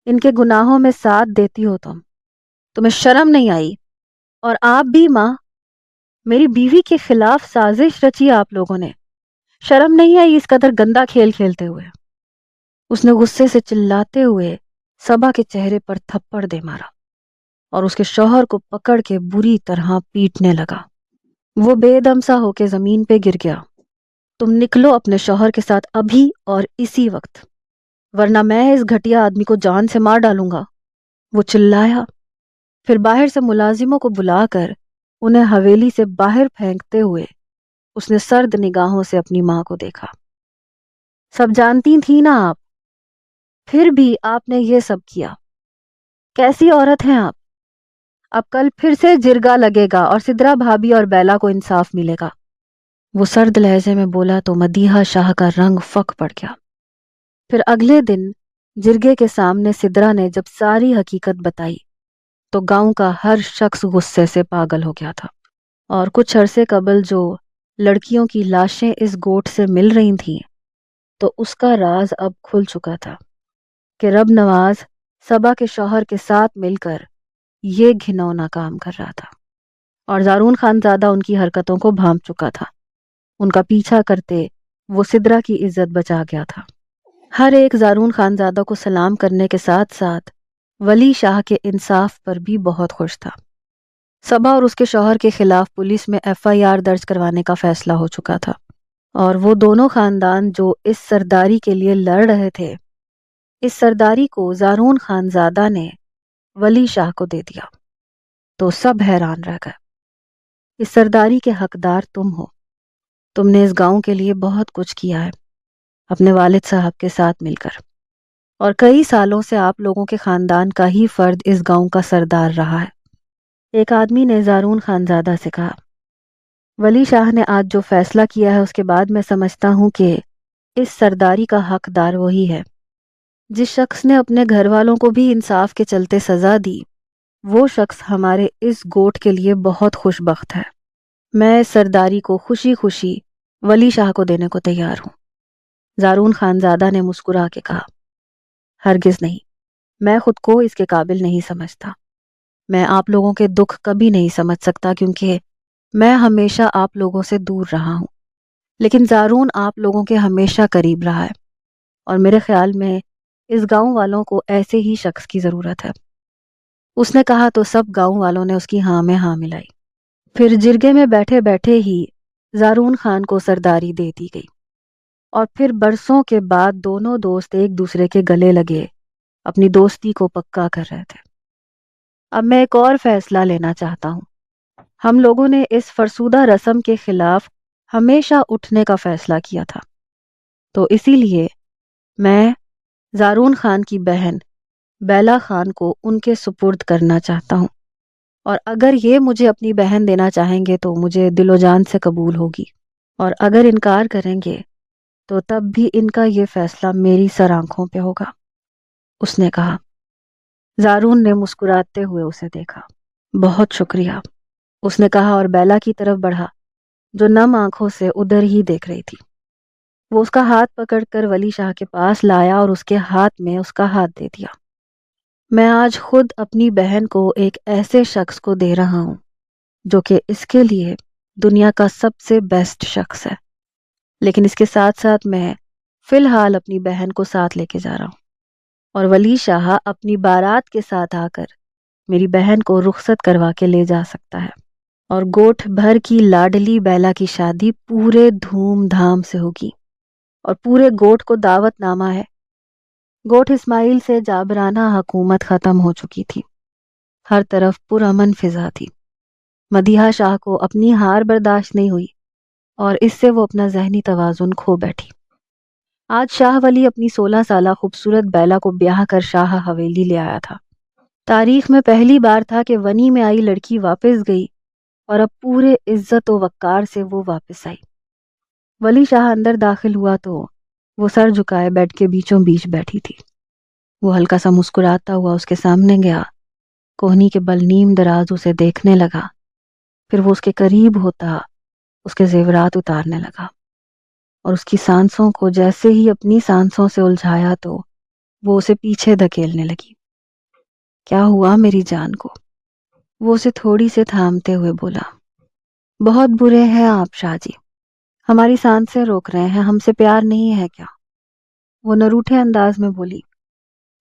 ان کے گناہوں میں ساتھ دیتی ہو تمہیں شرم نہیں آئی؟ اور آپ بھی ماں، میری بیوی کے خلاف سازش رچی آپ لوگوں نے، شرم نہیں آئی اس قدر گندا کھیل کھیلتے ہوئے؟ اس نے غصے سے چلاتے ہوئے صبا کے چہرے پر تھپڑ دے مارا اور اس کے شوہر کو پکڑ کے بری طرح پیٹنے لگا۔ وہ بے دم سا ہو کے زمین پہ گر گیا۔ تم نکلو اپنے شوہر کے ساتھ ابھی اور اسی وقت، ورنہ میں اس گھٹیا آدمی کو جان سے مار ڈالوں گا، وہ چلایا۔ پھر باہر سے ملازموں کو بلا کر انہیں حویلی سے باہر پھینکتے ہوئے اس نے سرد نگاہوں سے اپنی ماں کو دیکھا۔ سب جانتی تھی نا آپ، پھر بھی آپ نے یہ سب کیا، کیسی عورت ہیں آپ؟ اب کل پھر سے جرگا لگے گا اور سدرا بھابھی اور بیلا کو انصاف ملے گا۔ وہ سرد لہجے میں بولا تو مدیحہ شاہ کا رنگ فک پڑ گیا۔ پھر اگلے دن جرگے کے سامنے سدرا نے جب ساری حقیقت بتائی تو گاؤں کا ہر شخص غصے سے پاگل ہو گیا تھا، اور کچھ عرصے قبل جو لڑکیوں کی لاشیں اس گوٹ سے مل رہی تھیں تو اس کا راز اب کھل چکا تھا کہ رب نواز صبا کے شوہر کے ساتھ مل کر یہ گھنونا کام کر رہا تھا، اور زارون خان زادہ ان کی حرکتوں کو بھانپ چکا تھا۔ ان کا پیچھا کرتے وہ سدرا کی عزت بچا گیا تھا۔ ہر ایک زارون خان زادہ کو سلام کرنے کے ساتھ ساتھ ولی شاہ کے انصاف پر بھی بہت خوش تھا۔ صبا اور اس کے شوہر کے خلاف پولیس میں FIR درج کروانے کا فیصلہ ہو چکا تھا، اور وہ دونوں خاندان جو اس سرداری کے لیے لڑ رہے تھے، اس سرداری کو زارون خان زادہ نے ولی شاہ کو دے دیا تو سب حیران رہ گئے۔ اس سرداری کے حقدار تم ہو، تم نے اس گاؤں کے لیے بہت کچھ کیا ہے اپنے والد صاحب کے ساتھ مل کر، اور کئی سالوں سے آپ لوگوں کے خاندان کا ہی فرد اس گاؤں کا سردار رہا ہے۔ ایک آدمی نے زارون خان زادہ سے کہا، ولی شاہ نے آج جو فیصلہ کیا ہے اس کے بعد میں سمجھتا ہوں کہ اس سرداری کا حقدار وہی ہے۔ جس شخص نے اپنے گھر والوں کو بھی انصاف کے چلتے سزا دی، وہ شخص ہمارے اس گوٹ کے لیے بہت خوش بخت ہے۔ میں اس سرداری کو خوشی خوشی ولی شاہ کو دینے کو تیار ہوں۔ زارون خان زادہ نے مسکرا کے کہا، ہرگز نہیں، میں خود کو اس کے قابل نہیں سمجھتا۔ میں آپ لوگوں کے دکھ کبھی نہیں سمجھ سکتا کیونکہ میں ہمیشہ آپ لوگوں سے دور رہا ہوں، لیکن زارون آپ لوگوں کے ہمیشہ قریب رہا ہے، اور میرے خیال میں اس گاؤں والوں کو ایسے ہی شخص کی ضرورت ہے۔ اس نے کہا تو سب گاؤں والوں نے اس کی ہاں میں ہاں ملائی۔ پھر جرگے میں بیٹھے بیٹھے ہی زارون خان کو سرداری دے دی گئی، اور پھر برسوں کے بعد دونوں دوست ایک دوسرے کے گلے لگے اپنی دوستی کو پکا کر رہے تھے۔ اب میں ایک اور فیصلہ لینا چاہتا ہوں۔ ہم لوگوں نے اس فرسودہ رسم کے خلاف ہمیشہ اٹھنے کا فیصلہ کیا تھا، تو اسی لیے میں زارون خان کی بہن بیلا خان کو ان کے سپرد کرنا چاہتا ہوں، اور اگر یہ مجھے اپنی بہن دینا چاہیں گے تو مجھے دل و جان سے قبول ہوگی، اور اگر انکار کریں گے تو تب بھی ان کا یہ فیصلہ میری سر آنکھوں پہ ہوگا۔ اس نے کہا۔ زارون نے مسکراتے ہوئے اسے دیکھا۔ بہت شکریہ، اس نے کہا اور بیلا کی طرف بڑھا جو نم آنکھوں سے ادھر ہی دیکھ رہی تھی۔ وہ اس کا ہاتھ پکڑ کر ولی شاہ کے پاس لایا اور اس کے ہاتھ میں اس کا ہاتھ دے دیا۔ میں آج خود اپنی بہن کو ایک ایسے شخص کو دے رہا ہوں جو کہ اس کے لیے دنیا کا سب سے بیسٹ شخص ہے، لیکن اس کے ساتھ ساتھ میں فی الحال اپنی بہن کو ساتھ لے کے جا رہا ہوں، اور ولی شاہ اپنی بارات کے ساتھ آ کر میری بہن کو رخصت کروا کے لے جا سکتا ہے، اور گوٹھ بھر کی لاڈلی بیلا کی شادی پورے دھوم دھام سے ہوگی، اور پورے گوٹھ کو دعوت نامہ ہے۔ گوٹھ اسماعیل سے جابرانہ حکومت ختم ہو چکی تھی، ہر طرف پرامن فضا تھی۔ مدیحہ شاہ کو اپنی ہار برداشت نہیں ہوئی، اور اس سے وہ اپنا ذہنی توازن کھو بیٹھی۔ آج شاہ ولی اپنی 16 سالہ خوبصورت بیلا کو بیاہ کر شاہ حویلی لے آیا تھا۔ تاریخ میں پہلی بار تھا کہ ونی میں آئی لڑکی واپس گئی، اور اب پورے عزت و وقار سے وہ واپس آئی۔ ولی شاہ اندر داخل ہوا تو وہ سر جھکائے بیڈ کے بیچوں بیچ بیٹھی تھی۔ وہ ہلکا سا مسکراتا ہوا اس کے سامنے گیا، کوہنی کے بل نیم دراز اسے دیکھنے لگا، پھر وہ اس کے قریب ہوتا اس کے زیورات اتارنے لگا، اور اس کی سانسوں کو جیسے ہی اپنی سانسوں سے الجھایا تو وہ اسے پیچھے دھکیلنے لگی۔ کیا ہوا میری جان کو؟ وہ اسے تھوڑی سے تھامتے ہوئے بولا، بہت برے ہیں آپ شاہ جی، ہماری سانسیں روک رہے ہیں، ہم سے پیار نہیں ہے کیا؟ وہ نروٹھے انداز میں بولی،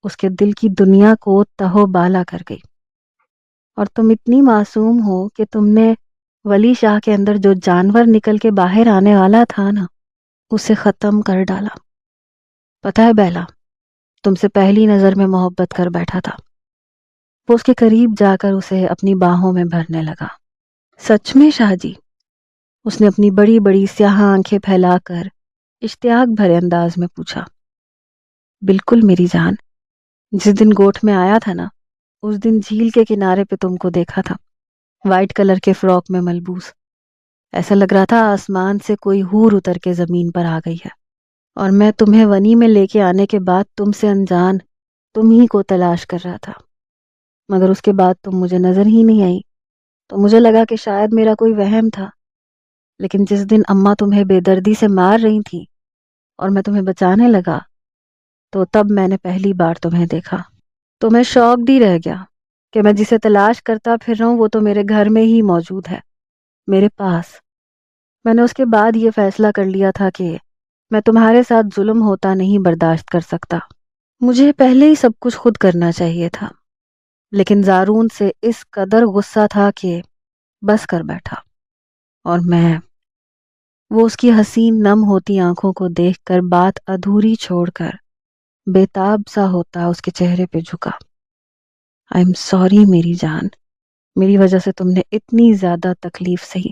اس کے دل کی دنیا کو تہو بالا کر گئی۔ اور تم اتنی معصوم ہو کہ تم نے ولی شاہ کے اندر جو جانور نکل کے باہر آنے والا تھا نا، اسے ختم کر ڈالا۔ پتہ ہے بیلا، تم سے پہلی نظر میں محبت کر بیٹھا تھا، وہ اس کے قریب جا کر اسے اپنی باہوں میں بھرنے لگا۔ سچ میں شاہ جی؟ اس نے اپنی بڑی بڑی سیاہ آنکھیں پھیلا کر اشتیاق بھرے انداز میں پوچھا۔ بالکل میری جان، جس دن گوٹھ میں آیا تھا نا، اس دن جھیل کے کنارے پہ تم کو دیکھا تھا، وائٹ کلر کے فراک میں ملبوس۔ ایسا لگ رہا تھا آسمان سے کوئی حور اتر کے زمین پر آ گئی ہے، اور میں تمہیں ونی میں لے کے آنے کے بعد تم سے انجان تم ہی کو تلاش کر رہا تھا، مگر اس کے بعد تم مجھے نظر ہی نہیں آئی، تو مجھے لگا کہ شاید میرا کوئی وہم تھا۔ لیکن جس دن اماں تمہیں بے دردی سے مار رہی تھی اور میں تمہیں بچانے لگا، تو تب میں نے پہلی بار تمہیں دیکھا۔ تو میں شوق بھی رہ گیا کہ میں جسے تلاش کرتا پھر رہا ہوں وہ تو میرے گھر میں ہی موجود ہے، میرے پاس۔ میں نے اس کے بعد یہ فیصلہ کر لیا تھا کہ میں تمہارے ساتھ ظلم ہوتا نہیں برداشت کر سکتا۔ مجھے پہلے ہی سب کچھ خود کرنا چاہیے تھا، لیکن زارون سے اس قدر غصہ تھا کہ بس کر بیٹھا، اور وہ اس کی حسین نم ہوتی آنکھوں کو دیکھ کر بات ادھوری چھوڑ کر بے تاب سا ہوتا اس کے چہرے پہ جھکا۔ آئی ایم سوری میری جان، میری وجہ سے تم نے اتنی زیادہ تکلیف سہی۔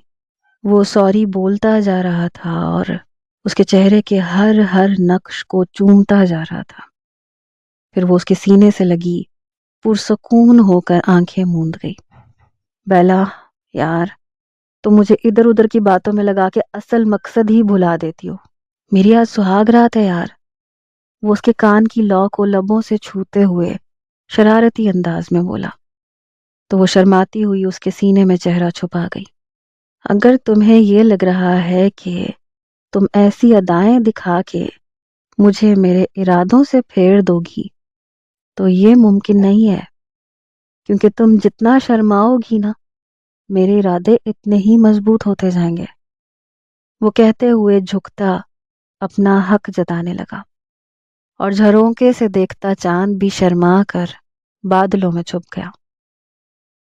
وہ سوری بولتا جا رہا تھا اور اس کے چہرے کے ہر نقش کو چومتا جا رہا تھا۔ پھر وہ اس کے سینے سے لگی پرسکون ہو کر آنکھیں موند گئی۔ بیلا یار، تم مجھے ادھر ادھر کی باتوں میں لگا کے اصل مقصد ہی بھلا دیتی ہو۔ میری آج سہاگ رات ہے یار۔ وہ اس کے کان کی لو کو لبوں سے چھوتے ہوئے شرارتی انداز میں بولا، تو وہ شرماتی ہوئی اس کے سینے میں چہرہ چھپا گئی۔ اگر تمہیں یہ لگ رہا ہے کہ تم ایسی ادائیں دکھا کے مجھے میرے ارادوں سے پھیر دو گی تو یہ ممکن نہیں ہے، کیونکہ تم جتنا شرماؤ گی نا، میرے ارادے اتنے ہی مضبوط ہوتے جائیں گے۔ وہ کہتے ہوئے جھکتا اپنا حق جتانے لگا، اور جھرونکے سے دیکھتا چاند بھی شرما کر بادلوں میں چھپ گیا۔